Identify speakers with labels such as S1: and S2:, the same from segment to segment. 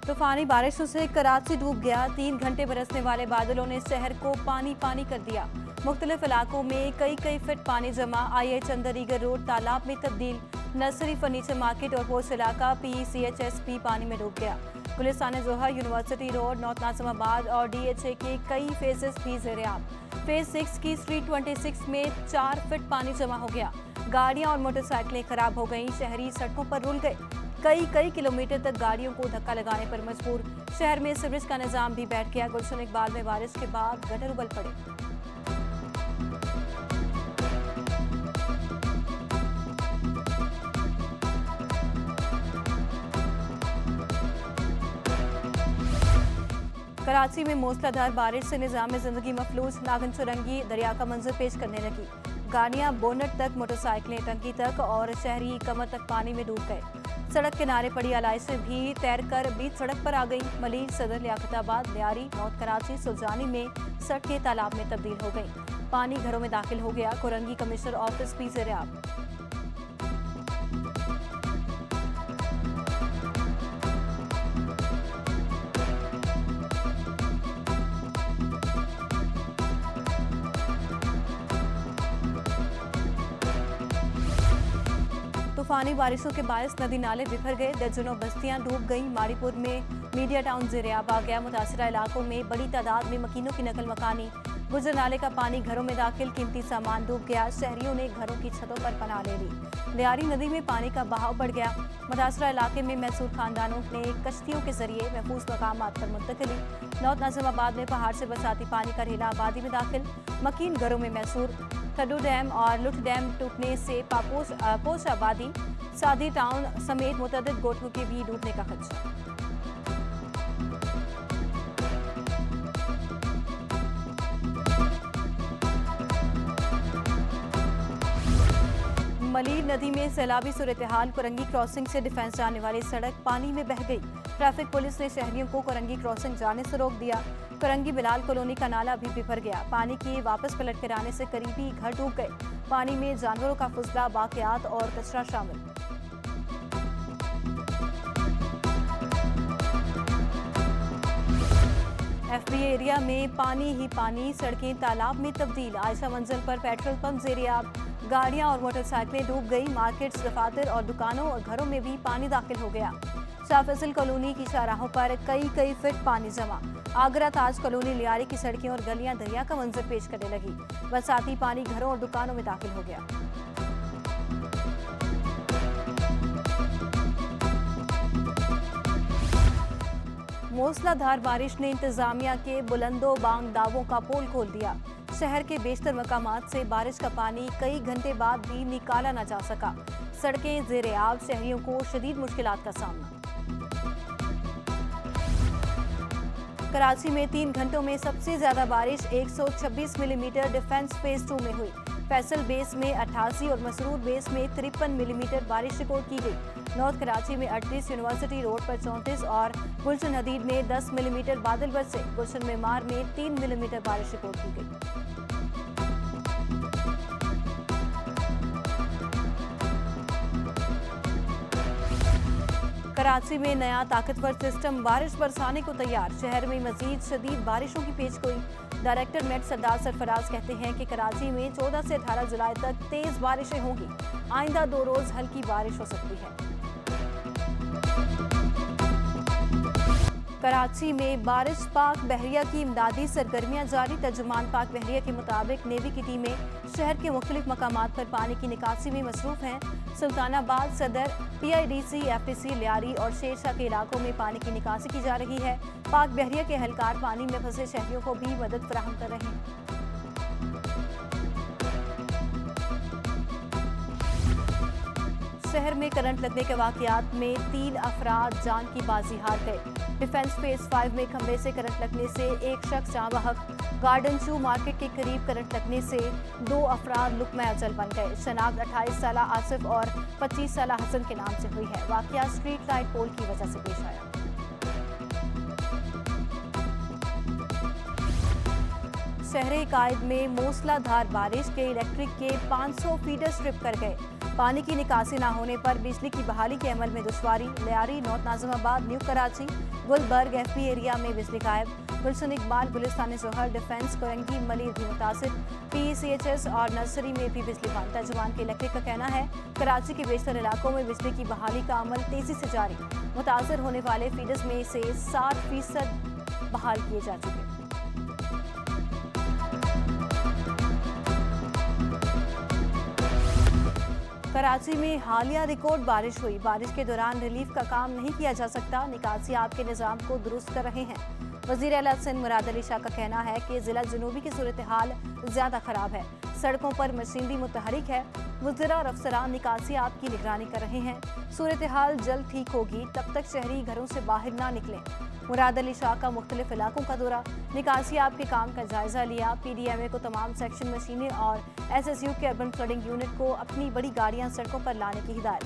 S1: तूफानी बारिशों से कराची डूब गया। 3 घंटे बरसने वाले बादलों ने शहर को पानी पानी कर दिया। मुख्तलिफ इलाकों में कई फीट पानी जमा। IH अंदरीगर रोड तालाब में तब्दील। नर्सरी फर्नीचर मार्केट और पोस्ट इलाका PECHS भी पानी में डूब गया। गुलिस्तान जोहर, यूनिवर्सिटी रोड, नॉर्थ नाजिमाबाद और DHA के कई फेजेस भी ज़ेर-ए-आब। फेज 6 की स्ट्रीट 26 में 4 फीट पानी जमा हो गया। गाड़ियां और मोटरसाइकिलें खराब हो गईं। शहरी सड़कों पर रुल गए। कई किलोमीटर तक गाड़ियों को धक्का लगाने पर मजबूर। शहर में सीवरेज का निजाम भी बैठ गया। गुलशन इकबाल में बारिश के बाद गटर उबल पड़े। कराची में मूसलाधार बारिश से निजाम जिंदगी मफलूज। नागन चुरंगी दरिया का मंजर पेश करने लगी। गाड़ियां बोनट तक, मोटरसाइकिलें टंकी तक और शहरी कमर तक पानी में डूब गए। सड़क किनारे पड़ी आलाइशें भी तैरकर बीच सड़क पर आ गई। मलीर, सदर, लियाकताबाद, लियारी, नॉर्थ कराची, सुलजानी में सड़कें तालाब में तब्दील हो गईं। पानी घरों में दाखिल हो गया। कोरंगी कमिश्नर ऑफिस भी ज़ेर-ए-आब। तूफानी बारिशों के बायस नदी नाले बिखर गए। दर्जनों बस्तियां डूब गईं। मारीपुर में मीडिया टाउन ज़ेर-ए-आब आ गया। मुतासरा इलाकों में बड़ी तादाद में मकीनों की नकल मकानी। गुजर नाले का पानी घरों में दाखिल। कीमती सामान डूब गया। शहरियों ने घरों की छतों पर पनाह ले ली। लियारी नदी में पानी का बहाव बढ़ गया। मुतासरा इलाके में मैसूर खानदानों ने कश्तियों के जरिए महफूज मकामात पर मुंतकिली। नॉर्थ नाजिमाबाद में पहाड़ से बरसाती पानी का रेला आबादी में दाखिल। मकीन घरों में मैसूर। खड्डू डैम और लुट डैम टूटने से पोश आबादी, सादी टाउन समेत मुतअद्दिद गोठों के भी डूबने का खदशा। मलीर नदी में सैलाबी सूरत-ए-हाल। कोरंगी क्रॉसिंग से डिफेंस जाने वाली सड़क पानी में बह गई। ट्रैफिक पुलिस ने शहरियों को कोरंगी क्रॉसिंग जाने से रोक दिया। कोरंगी बिलाल कॉलोनी का नाला भी बिफर गया। पानी की वापस पलट कर आने से करीबी घर डूब गए। पानी में जानवरों का फुसला, बाकियात और कचरा शामिल। FBA एरिया में पानी ही पानी। सड़कें तालाब में तब्दील। आयशा मंजिल पर पेट्रोल पंप ज़ेर-ए-आब। गाड़ियां और मोटरसाइकिलें डूब गई। मार्केट्स, दफातर और दुकानों और घरों में भी पानी दाखिल हो गया। शाह फैसल कॉलोनी की शाहराहों पर कई फीट पानी जमा। आगरा ताज कॉलोनी, लियारी की सड़कें और गलियां दरिया का मंजर पेश करने लगी। बरसाती पानी घरों और दुकानों में दाखिल हो गया। मूसलाधार बारिश ने इंतजामिया के बुलंदो बांग दावों का पोल खोल दिया। शहर के बेशतर मकामात से बारिश का पानी कई घंटे बाद भी निकाला न जा सका। सड़कें ज़ेर-ए-आब। शहरियों को शदीद मुश्किलात का सामना। कराची में 3 घंटों में सबसे ज्यादा बारिश 126 मिलीमीटर डिफेंस फेज 2 में हुई। फैसल बेस में 88 और मसरूर बेस में 53 मिलीमीटर बारिश रिकॉर्ड की गई। नॉर्थ कराची में 38, यूनिवर्सिटी रोड पर 34 और गुलशन हदीद में 10 मिलीमीटर बादल बरसे। गुलशन मेमार में 3 मिलीमीटर बारिश रिकॉर्ड की गई। कराची में नया ताकतवर सिस्टम बारिश बरसाने को तैयार। शहर में मजीद शदीद बारिशों की पेशगोई। डायरेक्टर मेट सरदार सरफराज कहते हैं कि कराची में 14 से 18 जुलाई तक तेज बारिशें होंगी। आइंदा 2 रोज हल्की बारिश हो सकती है। कराची में बारिश पाक बहरिया की इमदादी सरगर्मियां जारी। तर्जुमान पाक बहरिया के मुताबिक नेवी की टीमें शहर के मुख्तलिफ मकामात पर पानी की निकासी में मसरूफ हैं। सुल्तानाबाद, सदर, PIDC, FTC, लियारी और शेरशाह के इलाकों में पानी की निकासी की जा रही है। पाक बहरिया के एहलकार पानी में फंसे शहरियों को भी मदद फराहम कर रहे हैं। शहर में करंट लगने के वाकयात में 3 अफराद जान की बाजी हार गए। डिफेंस फेज 5 में खंभे से करंट लगने से एक शख्स जाँ बहक। गार्डन शू मार्केट के करीब करंट लगने से 2 अफराद लुकमा अजल बन गए। शनाख्त 28 साला आसिफ और 25 साला हसन के नाम से हुई है। वाकया स्ट्रीट लाइट पोल की वजह से पेश आया। शहर कायद में मूसलाधार बारिश के इलेक्ट्रिक के 500 फीडर स्ट्रिप कर गए। पानी की निकासी न होने पर बिजली की बहाली के अमल में दुश्वारी। Lyari, north Nazimabad, new Karachi, Gulberg FP area में बिजली गायब। गुलशन इकबाल, गुलिस्तान जोहर, डिफेंस, कोरंगी, मलिर भी मुतासिर। PCHS और नर्सरी में भी बिजली बंद। तर्जुमान के इलाके का कहना है कराची के बेशतर इलाकों में बिजली की बहाली का अमल तेजी से जारी। मुतासर होने वाले फीडर्स में से 60% बहाल किए जा चुके। कराची में हालिया रिकॉर्ड बारिश हुई। बारिश के दौरान रिलीफ का काम नहीं किया जा सकता। निकासी आपके निजाम को दुरुस्त कर रहे हैं। वजीर आला सिंध मुराद अली शाह का कहना है कि जिला जनूबी की सूरत हाल ज्यादा खराब है। सड़कों पर मशीनरी मुतहरिक है। वज़ीरा और अफसरान निकासी आपकी निगरानी कर रहे हैं। सूरत हाल जल्द ठीक होगी, तब तक शहरी घरों से बाहर ना निकलें। मुराद अली शाह का मुख्तलिफ इलाकों का दौरा। निकासी आपके काम का जायजा लिया। PDMA को तमाम सेक्शन मशीनें और SSU के अर्बन फ्लडिंग यूनिट को अपनी बड़ी गाड़ियां सड़कों पर लाने की हिदायत।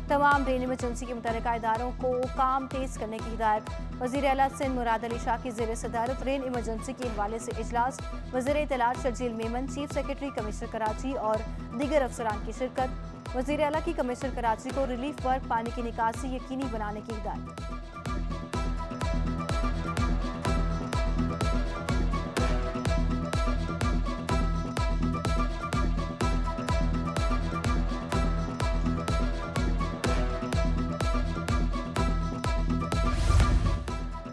S1: तमाम रेन इमरजेंसी के मुतल्लिका इदारों को काम तेज करने की हिदायत। वज़ीर आला सिंध मुराद अली शाह की ज़ेर सदारत रेन इमरजेंसी के हवाले से इजलास। वज़ीर इत्तलात Sharjeel Memon, chief secretary commissioner Karachi और दीगर अफसरान की शिरकत। वज़ीर आला की कमिश्नर कराची को रिलीफ वर्क पानी की निकासी यकीनी बनाने की हिदायत।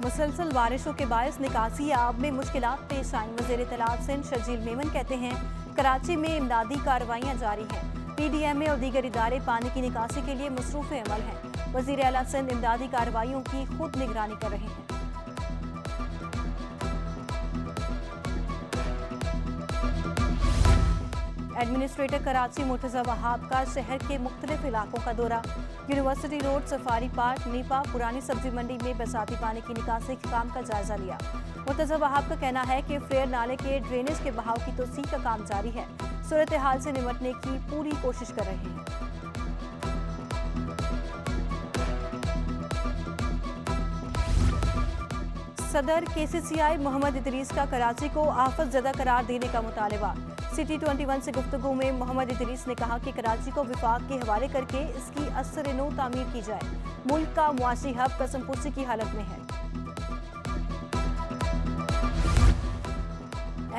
S1: मुसलसल बारिशों के बायस निकासी आब में मुश्किलात पेश आई। वज़ीर इत्तलात सिंध शर्जील मेमन कहते हैं कराची में इमदादी कार्रवाइयाँ जारी हैं। PDMA और दीगर इदारे पानी की निकासी के लिए मसरूफ़ अमल हैं। वज़ीर आला सिंध इमदादी कार्रवाइयों की खुद निगरानी कर रहे हैं। एडमिनिस्ट्रेटर कराची मुर्तज़ा वहाब का शहर के मुख्तलिफ इलाकों का दौरा। University road, safari park, Nipah, पुरानी सब्जी मंडी में बरसाती पानी की निकासी के काम का जायजा लिया। मुर्तज़ा वहाब का कहना है कि फ्रेयर नाले के ड्रेनेज के बहाव की तोसी का काम जारी है। सूरत हाल से निपटने की पूरी कोशिश कर रहे हैं। सदर KCCI मोहम्मद इदरीस का कराची को आफत ज़दा करार देने का मुतालबा। सिटी 21 से गुफ्तगू में मोहम्मद इदरीस ने कहा कि कराची को विफाक के हवाले करके इसकी असर-ए-नो तामीर की जाए। मुल्क का मुआशी हब कसमपुसी की हालत में है।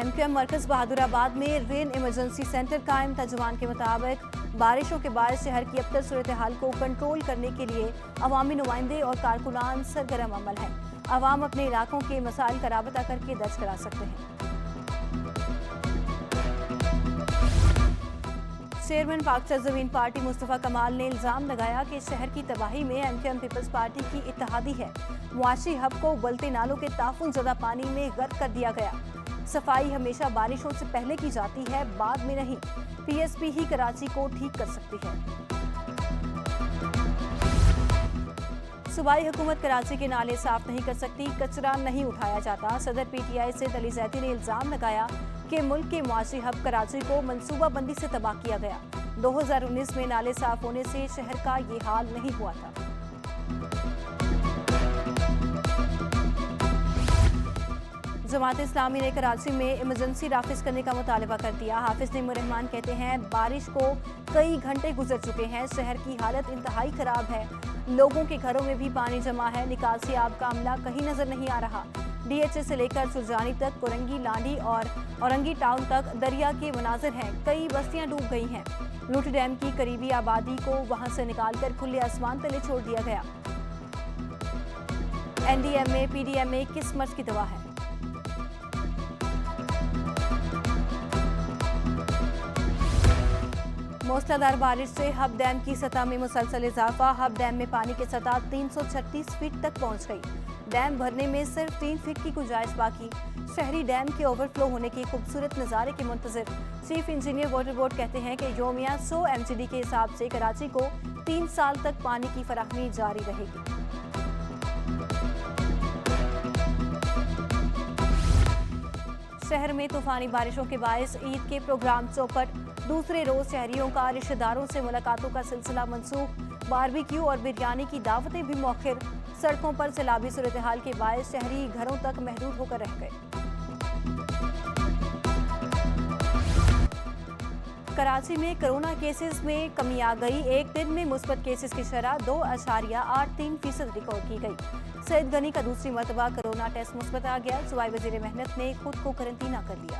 S1: MQM मरकज बहादुराबाद में रेन इमरजेंसी सेंटर कायम। तर्जुमान के मुताबिक बारिशों के बाद शहर की अबतर सूरत हाल को कंट्रोल करने के लिए अवामी नुमाइंदे और कारकुनान सरगर्म अमल है। अवाम अपने इलाकों के मसाइल का राबता करके दर्ज करा सकते हैं। चेयरमैन पाक ज़मीन पार्टी मुस्तफ़ा कमाल ने इल्ज़ाम लगाया कि शहर की तबाही में MQM पीपल्स पार्टी की इत्तेहादी है। मुआशी हब को उबलते नालों के ताफुन ज़दा पानी में गर्क कर दिया गया। सफाई हमेशा बारिशों से पहले की जाती है, बाद में नहीं। PSP ही कराची को ठीक कर सकती है। सूबाई हुकूमत कराची के नाले साफ नहीं कर सकती, कचरा नहीं उठाया जाता। सदर PTI से अली जैदी ने इल्ज़ाम लगाया कि मुल्क के मुआशी हब कराची को मनसूबाबंदी से तबाह किया गया। 2019 में नाले साफ होने से शहर का ये हाल नहीं हुआ था। जमात इस्लामी ने कराची में इमरजेंसी नाफिज करने का मुतालबा कर दिया। हाफिज नईमुर रहमान कहते हैं बारिश को कई घंटे गुजर चुके हैं, शहर की हालत इंतहाई खराब है। लोगों के घरों में भी पानी जमा है। निकासी आब का अमला कहीं नजर नहीं आ रहा। DHA से लेकर सुरजानी तक, कोरंगी, लांडी और औरंगी टाउन तक दरिया के मनाजिर हैं। कई बस्तियां डूब गई हैं। लूट डैम की करीबी आबादी को वहां से निकालकर खुले आसमान तले छोड़ दिया गया। NDMA PDMA किस मर्ज की दवा है? मूसलाधार बारिश से हब डैम की सतह में मुसलसल इजाफा। हब डैम में पानी की सतह 336 फीट तक पहुंच गई। डैम भरने में सिर्फ 3 फीट की गुंजाइश बाकी। शहरी डैम के ओवरफ्लो होने के खूबसूरत नज़ारे के मुंतज़िर। चीफ इंजीनियर वाटर बोर्ड कहते हैं कि योमिया 100 MCD के हिसाब से कराची को 3 साल तक पानी की फराहमी जारी रहेगी। शहर में तूफानी बारिशों के बायस ईद के प्रोग्राम चौपट। दूसरे रोज शहरियों का रिश्तेदारों से मुलाकातों का सिलसिला मनसूख। बारबेक्यू और बिरयानी की दावतें भी मौखिर। सड़कों पर सैलाबी सूरत हाल के बायस शहरी घरों तक महदूद होकर रह गए। कराची में कोरोना केसेस में कमी आ गई। एक दिन में मुस्बत केसेस की शरह 2.83% रिकॉर्ड की गई। सईद गनी का दूसरी मरतबा कोरोना टेस्ट मुस्बत आ गया। सूबाई वजीर मेहनत ने खुद को क्वारंटीना कर लिया।